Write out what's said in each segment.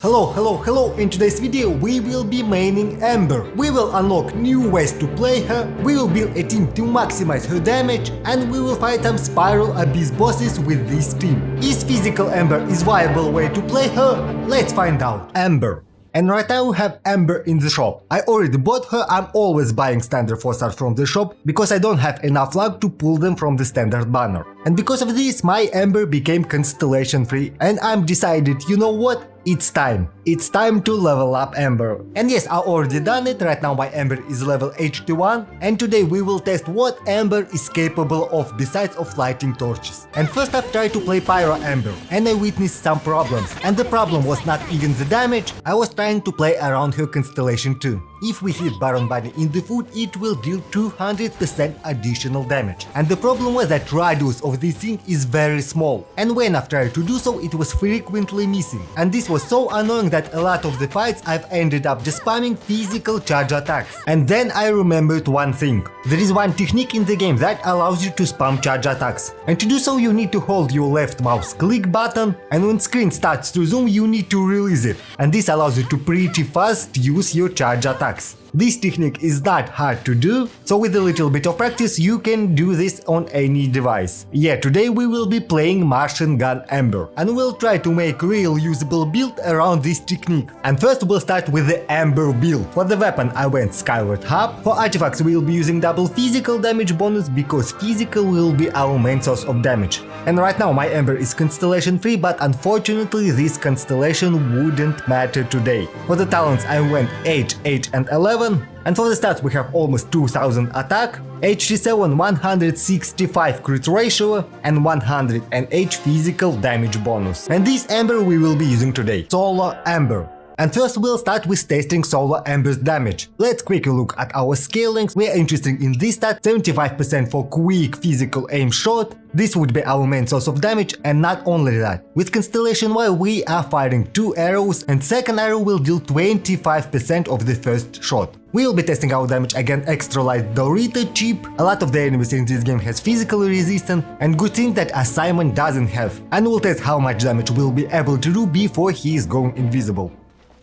Hello, in today's video we will be maining Ember. We will unlock new ways to play her, we will build a team to maximize her damage, and we will fight some Spiral Abyss bosses with this team. Is physical Ember a viable way to play her? Let's find out. Ember. And right now we have Ember in the shop. I already bought her, I'm always buying standard 4-stars from the shop because I don't have enough luck to pull them from the standard banner. And because of this my Ember became constellation free and I'm decided, you know what? It's time. It's time to level up Ember. And yes, I already done it. Right now my Ember is level 81 and today we will test what Ember is capable of besides of lighting torches. And first I've tried to play Pyro Ember and I witnessed some problems. And the problem was not even the damage, I was trying to play around her constellation too. If we hit Baron Bunny in the foot, it will deal 200% additional damage. And the problem was that radius of this thing is very small. And when I've tried to do so, it was frequently missing. And this was so annoying that a lot of the fights I've ended up just spamming physical charge attacks. And then I remembered one thing. There is one technique in the game that allows you to spam charge attacks. And to do so you need to hold your left mouse click button and when screen starts to zoom you need to release it. And this allows you to pretty fast use your charge attacks. This technique is not hard to do, so with a little bit of practice you can do this on any device. Yeah, today we will be playing Machine Gun Ember and we'll try to make real usable build around this technique. And first we'll start with the Ember build. For the weapon I went Skyward Hub. For artifacts we'll be using double physical damage bonus because physical will be our main source of damage. And right now my Ember is constellation free, but unfortunately this constellation wouldn't matter today. For the talents I went 8, 8 and 11. And for the stats we have almost 2000 attack, HT7 165 crit ratio and 108 physical damage bonus. And this Ember we will be using today, Solar Ember. And first we'll start with testing Solar Ember's damage. Let's quickly look at our scalings. We are interested in this stat, 75% for quick physical aim shot. This would be our main source of damage, and not only that. With Constellation Y we are firing 2 arrows and second arrow will deal 25% of the first shot. We will be testing our damage against Extra Light Dorito chip. A lot of the enemies in this game has physical resistance and good thing that Simon doesn't have. And we'll test how much damage we'll be able to do before he is going invisible.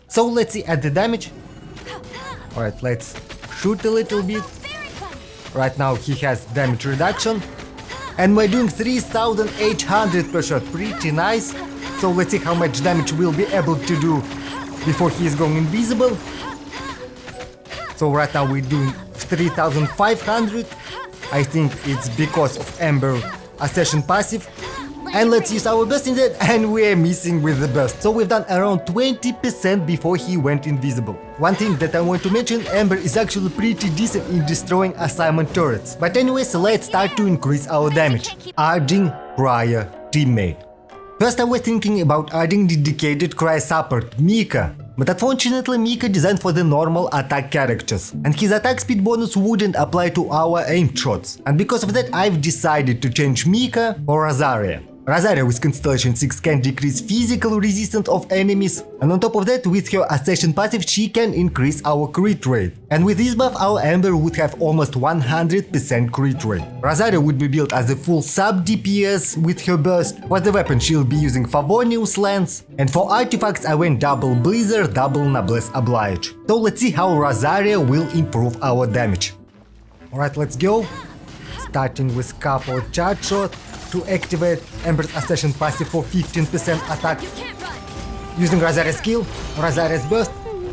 So let's see at the damage. Alright, let's shoot a little bit. Right now he has damage reduction. And we're doing 3800 per shot, pretty nice. So let's see how much damage we'll be able to do before he is going invisible. So right now we're doing 3500. I think it's because of Ember Ascension passive. And let's use our burst instead, and we're missing with the burst. So we've done around 20% before he went invisible. One thing that I want to mention, Ember is actually pretty decent in destroying assignment turrets. But anyways, let's start to increase our damage. Adding Cryo teammate. First I was thinking about adding dedicated Cryo Support, Mika. But unfortunately Mika designed for the normal attack characters, and his attack speed bonus wouldn't apply to our aimed shots. And because of that I've decided to change Mika for Rosaria. Rosaria with Constellation 6 can decrease physical resistance of enemies, and on top of that with her Ascension passive she can increase our crit rate. And with this buff our Ember would have almost 100% crit rate. Rosaria would be built as a full sub DPS with her burst. For the weapon she'll be using Favonius Lance, and for artifacts I went double Blizzard, double Noblesse Oblige. So let's see how Rosaria will improve our damage. Alright, let's go. Starting with couple charge shot to activate Ember's Ascension passive for 15% attack. Using Rosaria's skill, Rosaria's burst,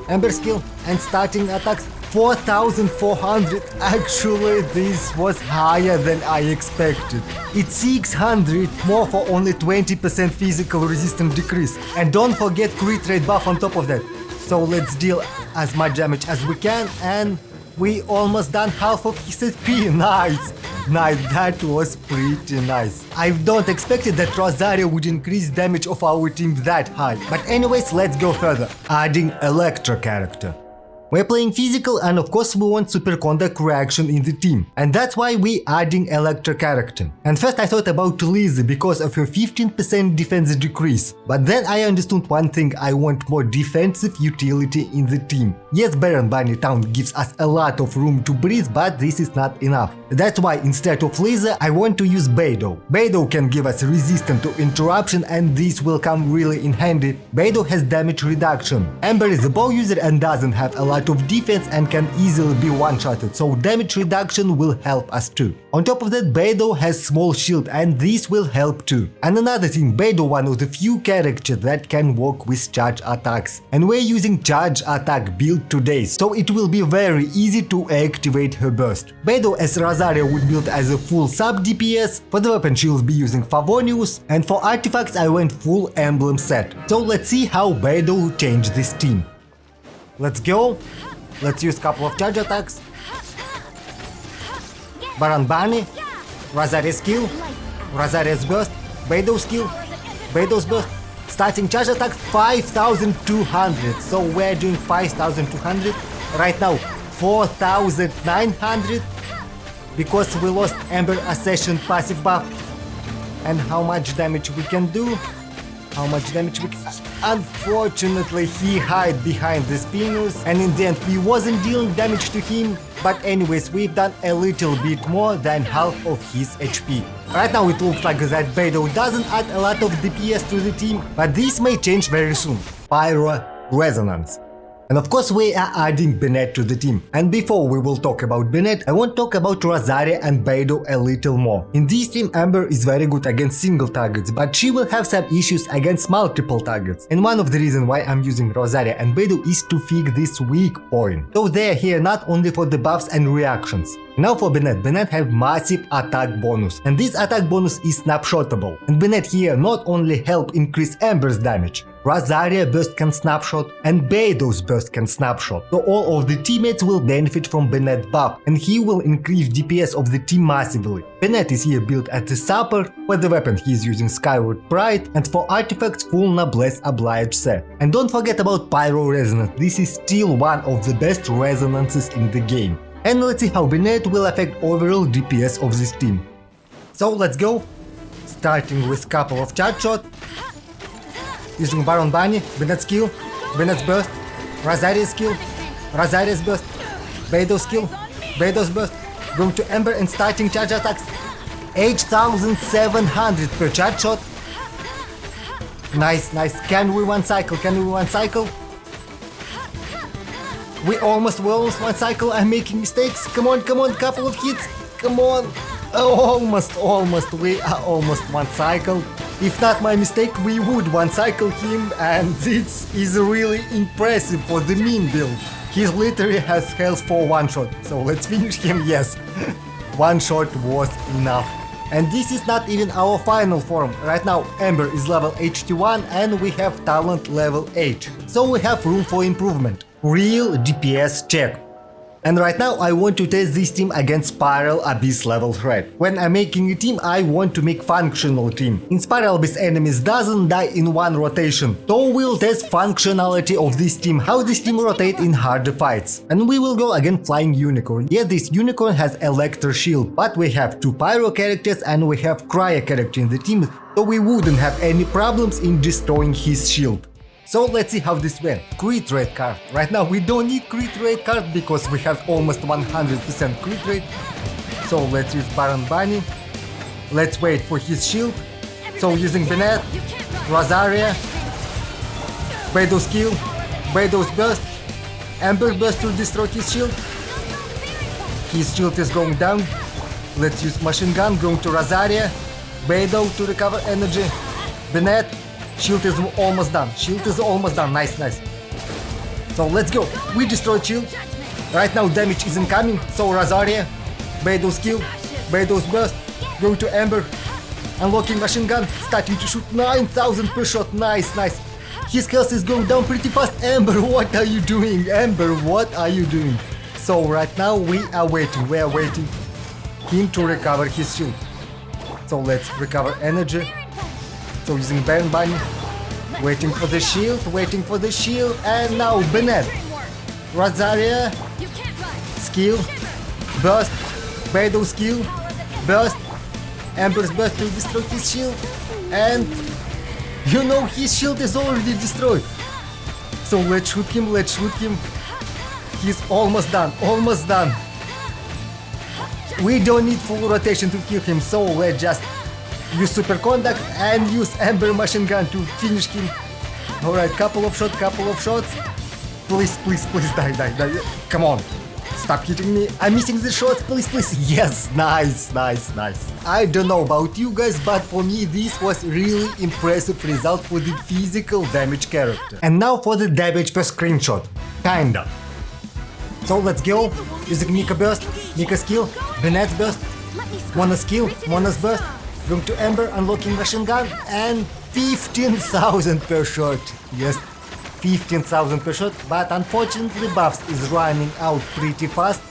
Ember skill, and starting attacks 4400. Actually this was higher than I expected. It's 600 more for only 20% physical resistance decrease. And don't forget crit rate buff on top of that. So let's deal as much damage as we can, and we almost done half of his HP. Nice! Nice, that was pretty nice. I don't expected that Rosaria would increase damage of our team that high. But anyways, let's go further. Adding Electro character. We're playing physical and of course we want superconduct reaction in the team. And that's why we adding Electro character. And first I thought about Lizzie because of her 15% defense decrease. But then I understood one thing, I want more defensive utility in the team. Yes, Baron Bunny Town gives us a lot of room to breathe, but this is not enough. That's why instead of laser I want to use Beidou. Beidou can give us resistance to interruption and this will come really in handy. Beidou has damage reduction. Ember is a bow user and doesn't have a lot of defense and can easily be one-shotted, so damage reduction will help us too. On top of that, Beidou has small shield and this will help too. And another thing, Beidou one of the few characters that can work with charge attacks. And we're using charge attack build today, so it will be very easy to activate her burst. Beidou as Rosaria would build as a full sub DPS, for the weapon she will be using Favonius, and for artifacts I went full emblem set. So let's see how Beidou changed this team. Let's go. Let's use a couple of charge attacks. Baron Bunny, Rosaria skill, Rosaria's burst, Beidou skill, Beidou's burst. Starting charge attack 5200, so we're doing 5200. Right now 4900 because we lost Ember Accession passive buff. And how much damage we can do? How much damage we can... Unfortunately, he hid behind the spinners and in the end we wasn't dealing damage to him, but anyways, we've done a little bit more than half of his HP. Right now it looks like that Beidou doesn't add a lot of DPS to the team, but this may change very soon. Pyro Resonance. And of course we are adding Bennett to the team. And before we will talk about Bennett, I want to talk about Rosaria and Beidou a little more. In this team, Ember is very good against single targets, but she will have some issues against multiple targets. And one of the reasons why I'm using Rosaria and Beidou is to fix this weak point. So they are here not only for the buffs and reactions. Now for Bennett, Bennett have massive attack bonus, and this attack bonus is snapshotable. And Bennett here not only help increase Ember's damage, Rosaria burst can snapshot and Beidou's burst can snapshot, so all of the teammates will benefit from Bennett buff and he will increase DPS of the team massively. Bennett is here built as a support, for the weapon he is using Skyward Pride, and for artifacts full Noblesse Oblige set. And don't forget about Pyro Resonance, this is still one of the best resonances in the game. And let's see how Bennett will affect overall DPS of this team. So let's go, starting with couple of charge shot. Using Baron Bunny, Bennett's skill, Bennett's burst, Rosaria's skill, Rosaria's burst, Beidou's skill, Beidou's burst, going to Ember and starting charge attacks. 8700 per charge shot. Nice, nice. Can we one cycle? Can we one cycle? We almost one cycle. I'm making mistakes. Come on, couple of hits. Come on. Oh, almost. We are almost one cycle. If not my mistake, we would one cycle him, and this is really impressive for the mean build. He literally has health for one shot, so let's finish him, yes. One shot was enough. And this is not even our final form. Right now Ember is level 81 and we have talent level 8. So we have room for improvement. Real DPS check. And right now I want to test this team against Spiral Abyss level threat. When I'm making a team, I want to make functional team. In Spiral Abyss enemies doesn't die in one rotation. So we'll test functionality of this team, how this team rotate in harder fights. And we will go against Flying Unicorn. Yeah, this Unicorn has Electro Shield, but we have 2 Pyro characters and we have Cryo character in the team, so we wouldn't have any problems in destroying his shield. So let's see how this went. Crit rate card. Right now we don't need crit rate card because we have almost 100% crit rate. So let's use Baron Bunny. Let's wait for his shield. So using Bennett, Rosaria, Beidou's skill, Beidou's burst, Ember burst to destroy his shield. His shield is going down. Let's use machine gun, going to Rosaria, Beidou to recover energy, Bennett. Shield is almost done. Shield is almost done. Nice, nice. So let's go. We destroyed shield. Right now damage isn't coming. So Rosaria, Beidou's skill, Beidou's burst, going to Ember, unlocking machine gun, starting to shoot 9000 per shot. Nice, nice. His health is going down pretty fast. Ember, what are you doing? Ember, what are you doing? So right now we are waiting. We are waiting him to recover his shield. So let's recover energy. So using Baron Bunny, waiting for the shield, and now Bennett, Rosaria, skill, burst, Beidou skill, burst, Ember's burst to destroy his shield, and you know his shield is already destroyed. So let's shoot him, he's almost done, We don't need full rotation to kill him, so let's just use super contact and use Ember machine gun to finish him. Alright, couple of shots. Please, die. Come on. Stop hitting me. I'm missing the shots. Please. Yes, nice. I don't know about you guys, but for me this was really impressive result for the physical damage character. And now for the damage per screenshot. Kinda. So let's go. Using Mika burst, Mika skill, Bennett's burst, Mona's skill, Mona's burst. Going to Ember, unlocking machine gun, and 15,000 per shot. Yes, 15,000 per shot, but unfortunately buffs is running out pretty fast.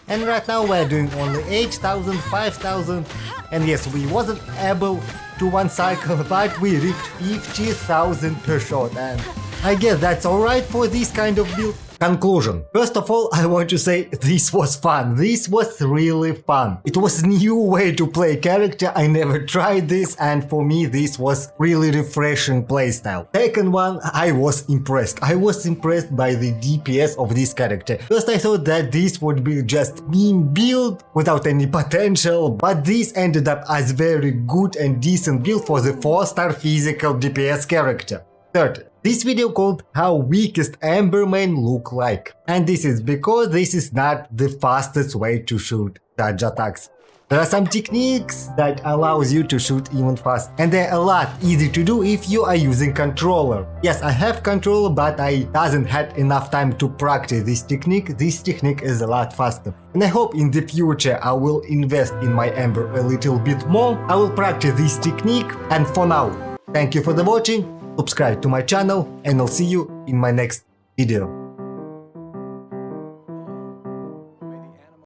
And right now we're doing only 8,000, 5,000, and yes, we wasn't able to one cycle, but we reached 50,000 per shot, and I guess that's alright for this kind of build. Conclusion. First of all, I want to say this was fun. This was really fun. It was a new way to play character. I never tried this, and for me this was really refreshing playstyle. Second one, I was impressed. I was impressed by the DPS of this character. First I thought that this would be just meme build without any potential, but this ended up as very good and decent build for the 4-star physical DPS character. Third, this video called how weakest Ember main look like. And this is because this is not the fastest way to shoot charge attacks. There are some techniques that allows you to shoot even fast, and they're a lot easy to do if you are using controller. Yes, I have controller, but I doesn't had enough time to practice this technique. This technique is a lot faster. And I hope in the future I will invest in my Ember a little bit more. I will practice this technique, and for now, thank you for the watching. Subscribe to my channel, and I'll see you in my next video.